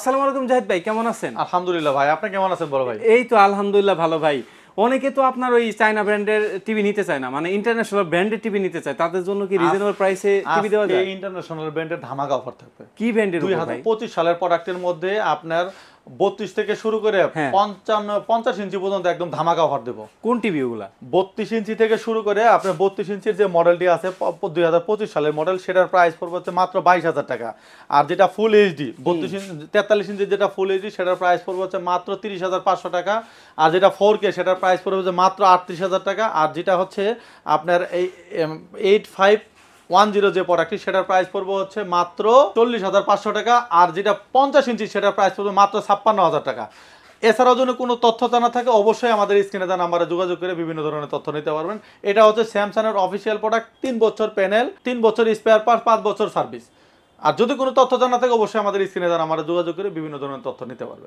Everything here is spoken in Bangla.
আসসালামু আলাইকুম জাহিদ ভাই, কেমন আছেন? আলহামদুলিল্লাহ ভাই, আপনি কেমন আছেন বড় ভাই? এই তো আলহামদুলিল্লাহ ভালো ভাই। অনেকে তো আপনার ওই চায়না ব্র্যান্ডের টিভি নিতে চায় না, মানে ইন্টারন্যাশনাল ব্র্যান্ডের টিভি নিতে চায়, তাদের জন্য কি রিজনেবল প্রাইসে টিভি দেওয়া যায়? ইন্টারন্যাশনাল ব্র্যান্ডের ধামাকা অফার থাকবে। কি ব্র্যান্ডের উপর ভাই? 2025 সালের প্রোডাক্টের মধ্যে আপনার 32 থেকে শুরু করে হ্যাঁ। 50 ইঞ্চি পর্যন্ত একদম ধামাকা অফার দেব। কোন টিভি ওগুলা? 32 ইঞ্চি থেকে শুরু করে আপনার 32 ইঞ্চির যে মডেলটি আছে 2025 সালের মডেল, সেটার প্রাইস পড়বে হচ্ছে মাত্র 22,000 টাকা। আর যেটা ফুল এইচডি 43 ইঞ্চি যেটা ফুল এইচডি, সেটার প্রাইস পড়বে হচ্ছে মাত্র 30,500 টাকা। আর যেটা 4K সেটার প্রাইস পড়বে হচ্ছে মাত্র 38,000 টাকা। আর যেটা হচ্ছে আপনার এই 8510 যে প্রোডাক্টটি, সেটার প্রাইস পড়বে হচ্ছে মাত্র 40,500 টাকা। আর যেটা 50 ইঞ্চি সেটার প্রাইস পড়বে মাত্র 56,000 টাকা। এছাড়াও যদি কোনো তথ্য জানা থাকে অবশ্যই আমাদের স্ক্রিনে দেওয়া নাম্বারে যোগাযোগ করে বিভিন্ন ধরনের তথ্য নিতে পারবেন। এটা হচ্ছে স্যামসাং এর অফিসিয়াল প্রোডাক্ট, 3 বছর প্যানেল, 3 বছর স্পেয়ার পার্ট, 5 বছর সার্ভিস। আর যদি কোনো তথ্য জানা থাকে অবশ্যই আমাদের স্ক্রিনে দেওয়া নাম্বারে যোগাযোগ করে বিভিন্ন ধরনের তথ্য নিতে পারবেন।